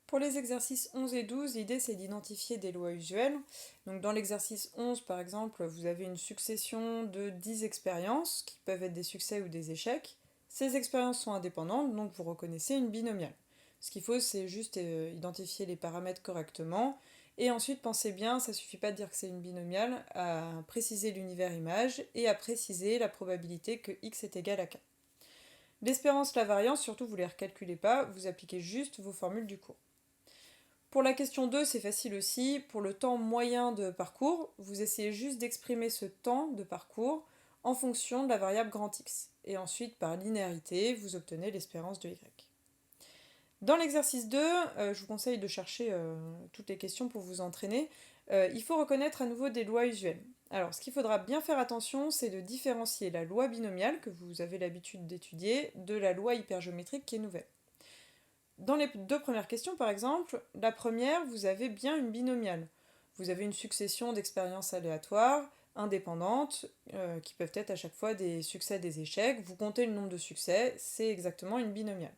Pour les exercices 11 et 12, l'idée c'est d'identifier des lois usuelles. Donc dans l'exercice 11 par exemple, vous avez une succession de 10 expériences qui peuvent être des succès ou des échecs. Ces expériences sont indépendantes, donc vous reconnaissez une binomiale. Ce qu'il faut c'est juste identifier les paramètres correctement et ensuite pensez bien, ça suffit pas de dire que c'est une binomiale, à préciser l'univers image et à préciser la probabilité que x est égal à k. L'espérance, la variance, surtout vous ne les recalculez pas, vous appliquez juste vos formules du cours. Pour la question 2, c'est facile aussi. Pour le temps moyen de parcours, vous essayez juste d'exprimer ce temps de parcours en fonction de la variable grand X. Et ensuite, par linéarité, vous obtenez l'espérance de Y. Dans l'exercice 2, je vous conseille de chercher toutes les questions pour vous entraîner. Il faut reconnaître à nouveau des lois usuelles. Alors, ce qu'il faudra bien faire attention, c'est de différencier la loi binomiale, que vous avez l'habitude d'étudier, de la loi hypergéométrique qui est nouvelle. Dans les deux premières questions, par exemple, la première, vous avez bien une binomiale. Vous avez une succession d'expériences aléatoires, indépendantes, qui peuvent être à chaque fois des succès, des échecs. Vous comptez le nombre de succès, c'est exactement une binomiale.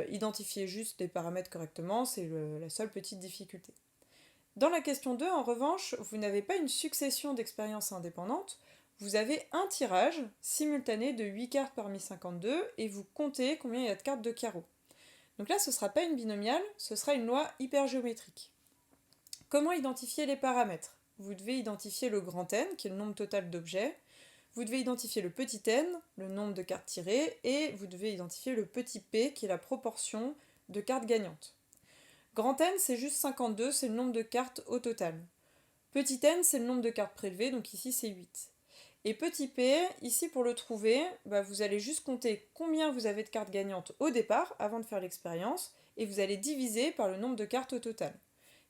Identifier juste les paramètres correctement, c'est la seule petite difficulté. Dans la question 2, en revanche, vous n'avez pas une succession d'expériences indépendantes, vous avez un tirage simultané de 8 cartes parmi 52 et vous comptez combien il y a de cartes de carreau. Donc là, ce ne sera pas une binomiale, ce sera une loi hypergéométrique. Comment identifier les paramètres? Vous devez identifier le grand N, qui est le nombre total d'objets. Vous devez identifier le petit n, le nombre de cartes tirées, et vous devez identifier le petit p, qui est la proportion de cartes gagnantes. Grand N, c'est juste 52, c'est le nombre de cartes au total. Petit n, c'est le nombre de cartes prélevées, donc ici c'est 8. Et petit p, ici pour le trouver, vous allez juste compter combien vous avez de cartes gagnantes au départ, avant de faire l'expérience, et vous allez diviser par le nombre de cartes au total.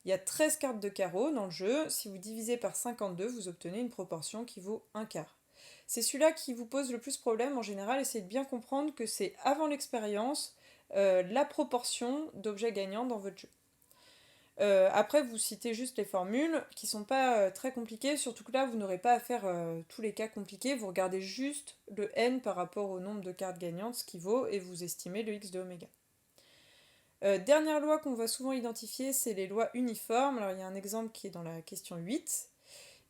Il y a 13 cartes de carreau dans le jeu, si vous divisez par 52, vous obtenez une proportion qui vaut un quart. C'est celui-là qui vous pose le plus problème en général, essayez de bien comprendre que c'est avant l'expérience la proportion d'objets gagnants dans votre jeu. Après, vous citez juste les formules qui sont pas très compliquées, surtout que là, vous n'aurez pas à faire tous les cas compliqués, vous regardez juste le n par rapport au nombre de cartes gagnantes, ce qui vaut, et vous estimez le x de oméga. Dernière loi qu'on va souvent identifier, c'est les lois uniformes. Alors il y a un exemple qui est dans la question 8.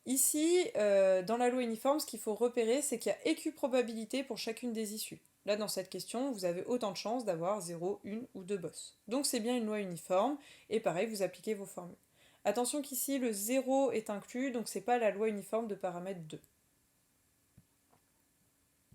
Ici, dans la loi uniforme, ce qu'il faut repérer, c'est qu'il y a équiprobabilité pour chacune des issues. Là, dans cette question, vous avez autant de chances d'avoir 0, 1 ou 2 bosses. Donc c'est bien une loi uniforme, et pareil, vous appliquez vos formules. Attention qu'ici, le 0 est inclus, donc c'est pas la loi uniforme de paramètre 2.